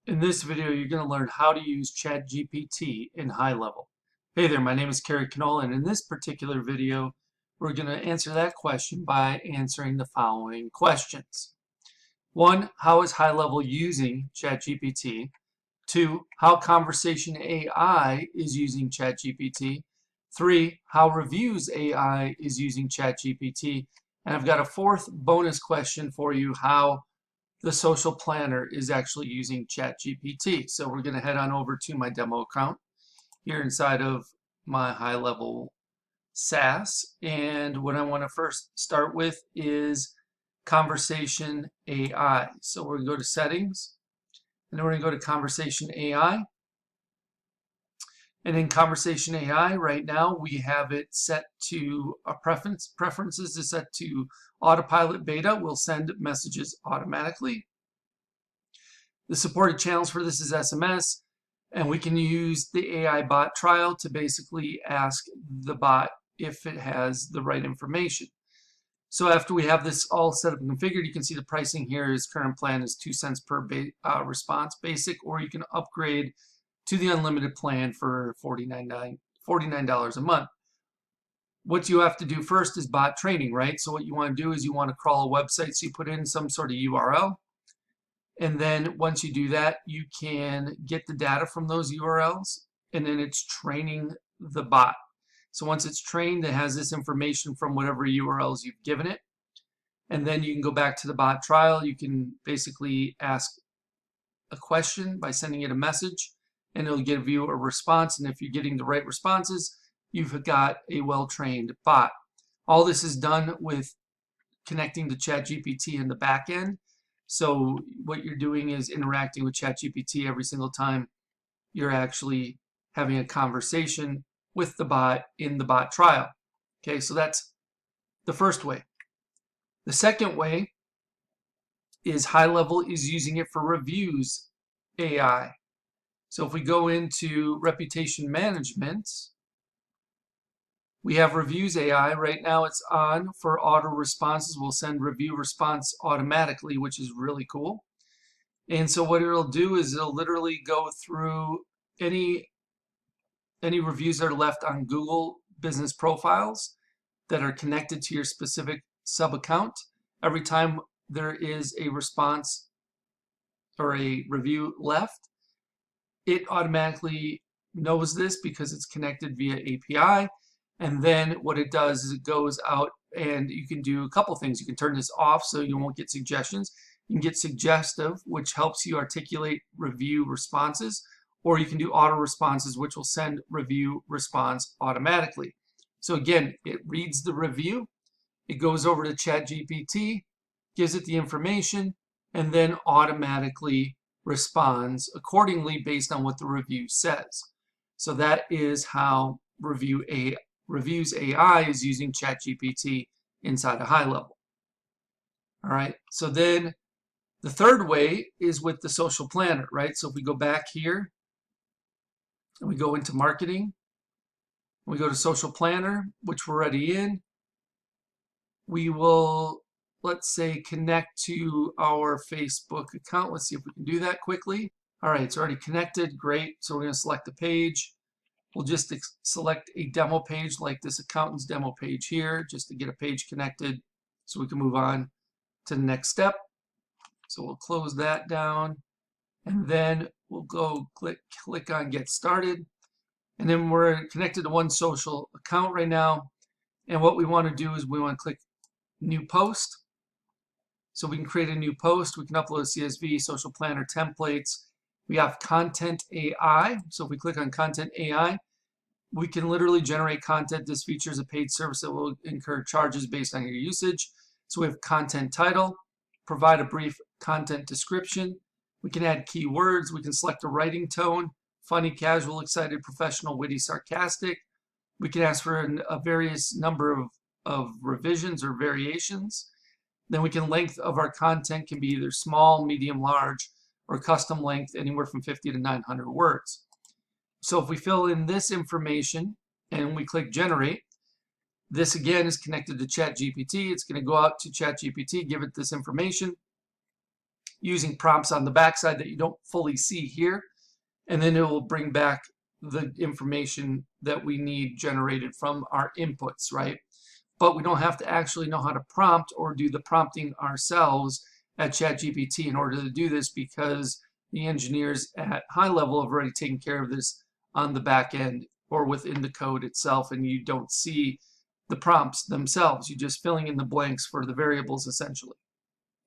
In this video, you're going to learn how to use ChatGPT in HighLevel. Hey there, my name is Kerry, Knoll, and in this particular video, we're going to answer that question by answering the following questions. 1. How is HighLevel using ChatGPT? 2. How Conversation AI is using ChatGPT? 3. How Reviews AI is using ChatGPT? And I've got a fourth bonus question for you, how the social planner is actually using ChatGPT. So we're going to head on over to my demo account here inside of my HighLevel SaaS. And what I want to first start with is Conversation AI. So we're going to go to Settings, and then we're going to go to Conversation AI. And in Conversation AI, right now, we have it set to a preferences is set to autopilot beta. Will send messages automatically. The supported channels for this is SMS, and we can use the AI bot trial to basically ask the bot if it has the right information. So after we have this all set up and configured, you can see the pricing here is current plan is 2 cents per response basic, or you can upgrade to the unlimited plan for $49 a month. What you have to do first is bot training, right? So what you want to do is you want to crawl a website, so you put in some sort of URL. And then once you do that, you can get the data from those URLs, and then it's training the bot. So once it's trained, it has this information from whatever URLs you've given it. And then you can go back to the bot trial. You can basically ask a question by sending it a message, and it'll give you a response. And if you're getting the right responses, you've got a well-trained bot. All this is done with connecting to ChatGPT in the back end. So what you're doing is interacting with ChatGPT every single time you're actually having a conversation with the bot in the bot trial. Okay, so that's the first way. The second way is HighLevel is using it for Reviews AI. So if we go into Reputation Management, we have Reviews AI. Right now it's on for auto responses. We'll send review response automatically, which is really cool. And so what it'll do is it'll literally go through any reviews that are left on Google business profiles that are connected to your specific sub account. Every time there is a response or a review left, it automatically knows this because it's connected via API. And then what it does is it goes out, and you can do a couple things. You can turn this off so you won't get suggestions. You can get suggestive, which helps you articulate review responses, or you can do auto responses, which will send review response automatically. So again, it reads the review, it goes over to ChatGPT, gives it the information, and then automatically responds accordingly based on what the review says. So that is how Reviews AI is using ChatGPT inside of HighLevel. All right, so then the third way is with the social planner, right? So if we go back here and we go into marketing, we go to social planner, which we're already in, we will, let's say, connect to our Facebook account. Let's see if we can do that quickly. All right, it's already connected. Great. So we're going to select the page. We'll just select a demo page like this accountant's demo page here, just to get a page connected so we can move on to the next step. So we'll close that down, and then we'll go click on Get Started. And then we're connected to one social account right now. And what we want to do is we want to click New Post. So we can create a new post. We can upload a CSV, social planner templates. We have Content AI. So if we click on Content AI, we can literally generate content. This feature is a paid service that will incur charges based on your usage. So we have content title, provide a brief content description. We can add keywords. We can select a writing tone, funny, casual, excited, professional, witty, sarcastic. We can ask for a various number of revisions or variations. Then we can length of our content can be either small, medium, large, or custom length anywhere from 50 to 900 words. So if we fill in this information and we click generate, this again is connected to ChatGPT. It's going to go out to ChatGPT, give it this information. using prompts on the backside that you don't fully see here. And then it will bring back the information that we need generated from our inputs, right? But we don't have to actually know how to prompt or do the prompting ourselves at ChatGPT in order to do this, because the engineers at HighLevel have already taken care of this on the back end or within the code itself, and you don't see the prompts themselves. You're just filling in the blanks for the variables essentially.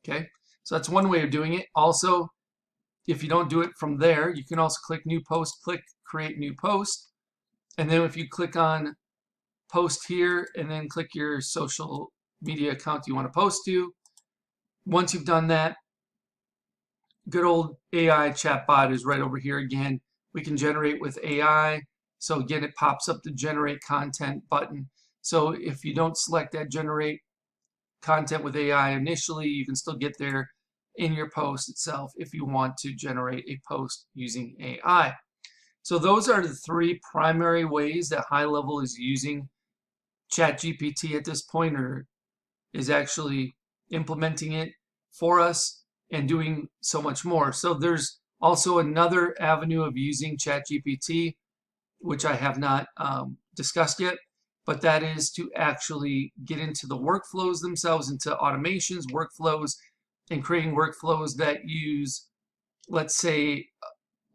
Okay, so that's one way of doing it. Also, if you don't do it from there, you can also click New Post, click Create New Post, and then if you click on Post here and then click your social media account you want to post to, once you've done that, good old AI chatbot is right over here again. We can generate with AI. So again, it pops up the Generate Content button. So if you don't select that Generate Content with AI initially, you can still get there in your post itself if you want to generate a post using AI. So those are the three primary ways that HighLevel is using ChatGPT at this point, or is actually implementing it for us and doing so much more. So there's also another avenue of using ChatGPT, which I have not discussed yet, but that is to actually get into the workflows themselves, into automations, workflows, and creating workflows that use, let's say,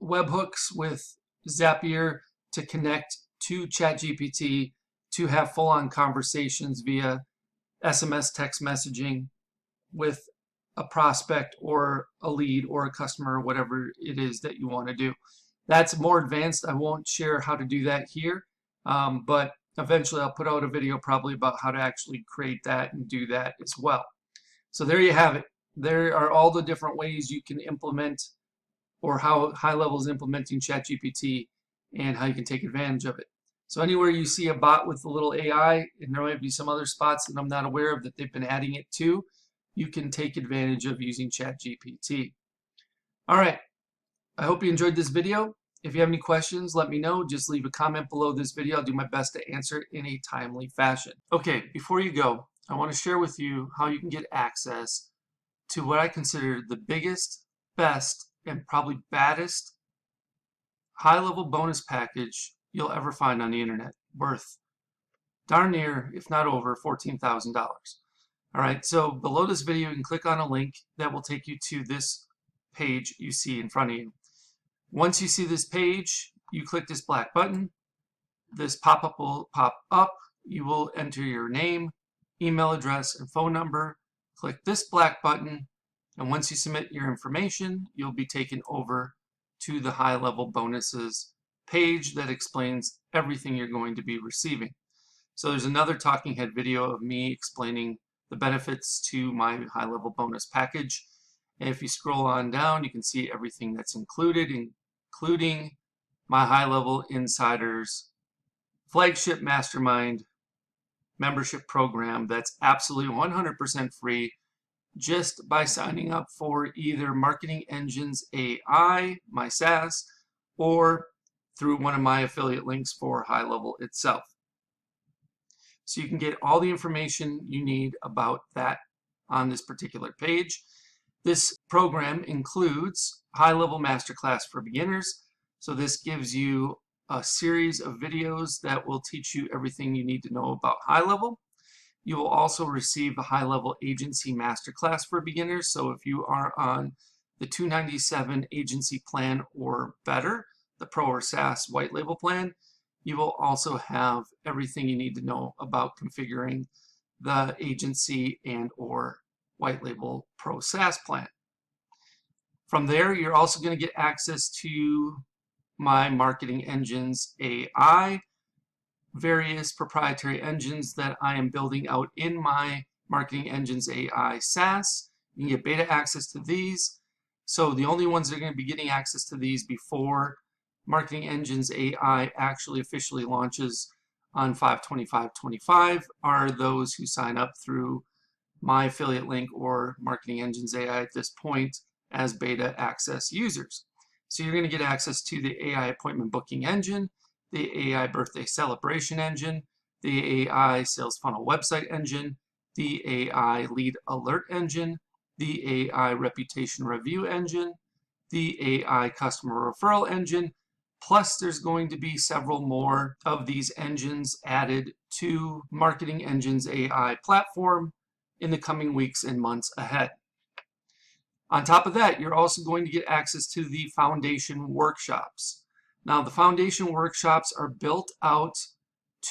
webhooks with Zapier to connect to ChatGPT to have full-on conversations via SMS text messaging with a prospect or a lead or a customer, or whatever it is that you want to do. That's more advanced. I won't share how to do that here, but eventually I'll put out a video probably about how to actually create that and do that as well. So there you have it. There are all the different ways you can implement, or how HighLevel is implementing ChatGPT and how you can take advantage of it. So anywhere you see a bot with a little AI, and there might be some other spots that I'm not aware of that they've been adding it to, you can take advantage of using ChatGPT. All right, I hope you enjoyed this video. If you have any questions, let me know. Just leave a comment below this video. I'll do my best to answer it in a timely fashion. Okay, before you go, I want to share with you how you can get access to what I consider the biggest, best, and probably baddest HighLevel bonus package you'll ever find on the internet, worth darn near, if not over, $14,000. All right, so below this video, you can click on a link that will take you to this page you see in front of you. Once you see this page, you click this black button. This pop-up will pop up. You will enter your name, email address, and phone number. Click this black button, and once you submit your information, you'll be taken over to the HighLevel bonuses page that explains everything you're going to be receiving. So there's another talking head video of me explaining the benefits to my HighLevel bonus package. And if you scroll on down, you can see everything that's included, including my HighLevel Insiders flagship mastermind membership program that's absolutely 100% free just by signing up for either Marketing Engines A.I, my SaaS, or through one of my affiliate links for HighLevel itself. So you can get all the information you need about that on this particular page. This program includes HighLevel Masterclass for Beginners. So this gives you a series of videos that will teach you everything you need to know about HighLevel. You will also receive a HighLevel Agency Masterclass for Beginners. So if you are on the $297 agency plan or better, the Pro or SaaS white label plan, you will also have everything you need to know about configuring the agency and or white label Pro SaaS plan. From there, you're also going to get access to my Marketing Engines AI, various proprietary engines that I am building out in my Marketing Engines AI SaaS. You can get beta access to these. So the only ones that are going to be getting access to these before Marketing Engines AI actually officially launches on 5/25/25 are those who sign up through my affiliate link or Marketing Engines AI at this point as beta access users. So you're going to get access to the AI appointment booking engine, the AI birthday celebration engine, the AI sales funnel website engine, the AI lead alert engine, the AI reputation review engine, the AI customer referral engine, plus there's going to be several more of these engines added to Marketing Engines AI platform in the coming weeks and months ahead. On top of that, you're also going to get access to the foundation workshops. Now, the foundation workshops are built out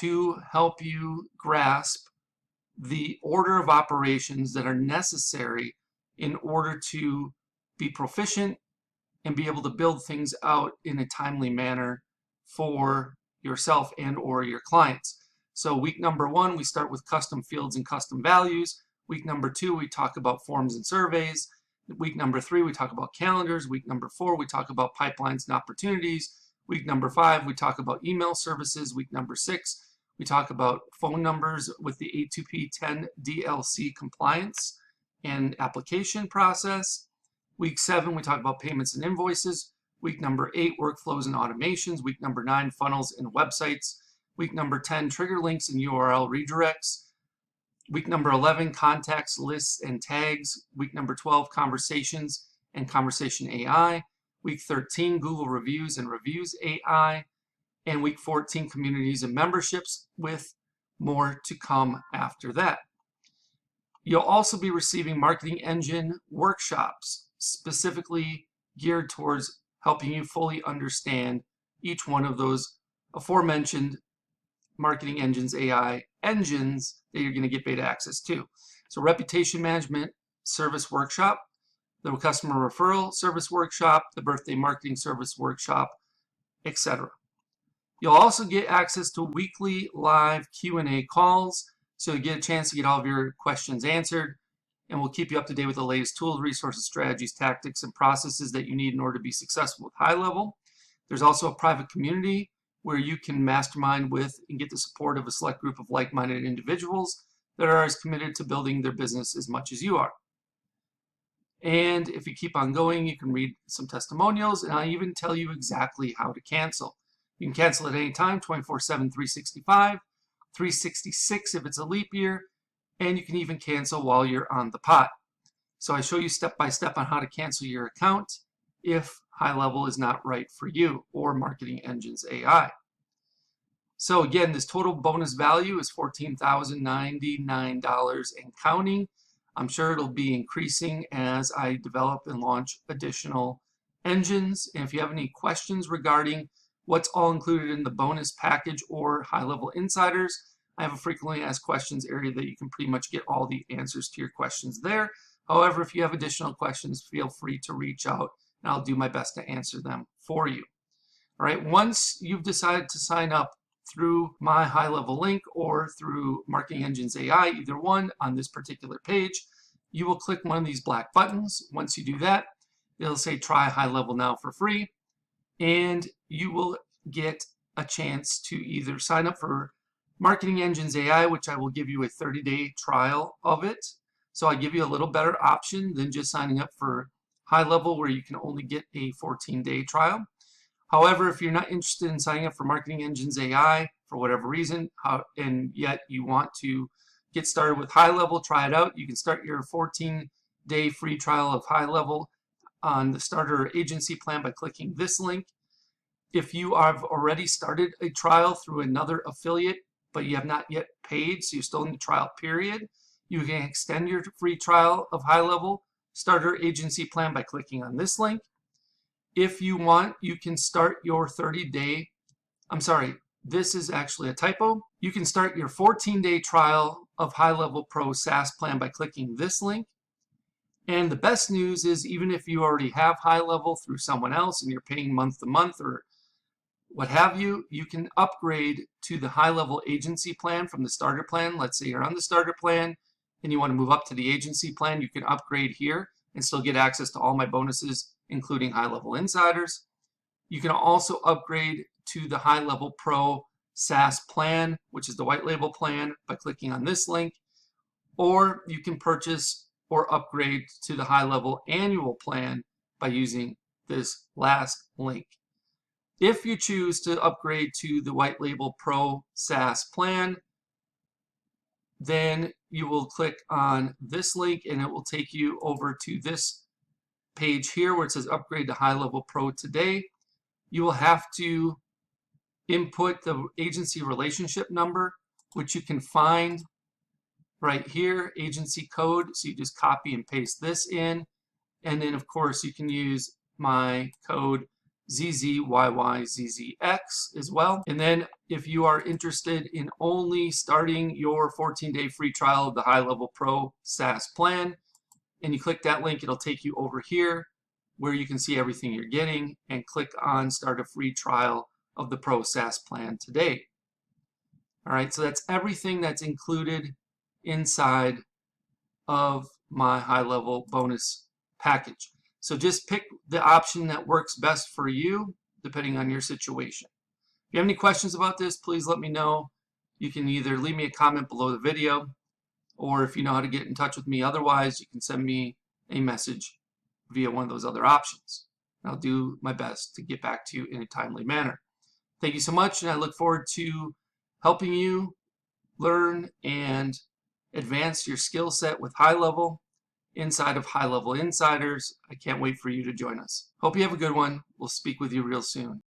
to help you grasp the order of operations that are necessary in order to be proficient and be able to build things out in a timely manner for yourself and or your clients. So week number 1, we start with custom fields and custom values. Week number 2, we talk about forms and surveys. Week number 3, we talk about calendars. Week number 4, we talk about pipelines and opportunities. Week number 5, we talk about email services. Week number 6, we talk about phone numbers with the A2P10 DLC compliance and application process. Week 7, we talk about payments and invoices. Week number 8, workflows and automations. Week number 9, funnels and websites. Week number 10, trigger links and URL redirects. Week number 11, contacts, lists, and tags. Week number 12, conversations and conversation AI. Week 13, Google reviews and reviews AI. And week 14, communities and memberships, with more to come after that. You'll also be receiving marketing engine workshops specifically geared towards helping you fully understand each one of those aforementioned Marketing Engines AI engines that you're going to get beta access to. So reputation management service workshop, the customer referral service workshop, the birthday marketing service workshop, etc. You'll also get access to weekly live Q&A calls, so you get a chance to get all of your questions answered, and we'll keep you up to date with the latest tools, resources, strategies, tactics, and processes that you need in order to be successful with HighLevel. There's also a private community where you can mastermind with and get the support of a select group of like-minded individuals that are as committed to building their business as much as you are. And if you keep on going, you can read some testimonials, and I'll even tell you exactly how to cancel. You can cancel at any time, 24/7, 365, 366 if it's a leap year, and you can even cancel while you're on the pot. So I show you step by step on how to cancel your account if HighLevel is not right for you, or Marketing Engines AI. So again, this total bonus value is $14,099 and counting. I'm sure it'll be increasing as I develop and launch additional engines. And if you have any questions regarding what's all included in the bonus package or HighLevel Insiders, I have a frequently asked questions area that you can pretty much get all the answers to your questions there. However, if you have additional questions, feel free to reach out and I'll do my best to answer them for you. All right, once you've decided to sign up through my HighLevel link or through Marketing Engines AI, either one on this particular page, you will click one of these black buttons. Once you do that, it'll say try HighLevel now for free, and you will get a chance to either sign up for Marketing Engines AI, which I will give you a 30-day trial of it. So I give you a little better option than just signing up for HighLevel, where you can only get a 14-day trial. However, if you're not interested in signing up for Marketing Engines AI for whatever reason, and yet you want to get started with HighLevel, try it out, you can start your 14-day free trial of HighLevel on the starter agency plan by clicking this link. If you have already started a trial through another affiliate, but you have not yet paid, so you're still in the trial period, you can extend your free trial of HighLevel starter agency plan by clicking on this link. If you want, you can start your 30-day, I'm sorry, this is actually a typo. You can start your 14-day trial of HighLevel Pro SaaS plan by clicking this link. And the best news is, even if you already have HighLevel through someone else and you're paying month to month or what have you, you can upgrade to the HighLevel agency plan from the starter plan. Let's say you're on the starter plan and you want to move up to the agency plan, you can upgrade here and still get access to all my bonuses, including HighLevel Insiders. You can also upgrade to the HighLevel Pro SaaS plan, which is the white label plan, by clicking on this link. Or you can purchase or upgrade to the HighLevel annual plan by using this last link. If you choose to upgrade to the white label Pro SaaS plan, then you will click on this link and it will take you over to this page here where it says upgrade to HighLevel Pro today. You will have to input the agency relationship number, which you can find right here, agency code. So you just copy and paste this in. And then of course you can use my code ZZYYZZX as well. And then if you are interested in only starting your 14-day free trial of the HighLevel Pro SaaS plan, and you click that link, it'll take you over here where you can see everything you're getting, and click on start a free trial of the Pro SaaS plan today. All right, so that's everything that's included inside of my HighLevel bonus package. So just pick the option that works best for you depending on your situation. If you have any questions about this, please let me know. You can either leave me a comment below the video, or if you know how to get in touch with me otherwise, you can send me a message via one of those other options. I'll do my best to get back to you in a timely manner. Thank you so much, and I look forward to helping you learn and advance your skill set with HighLevel inside of HighLevel Insiders. I can't wait for you to join us. Hope you have a good one. We'll speak with you real soon.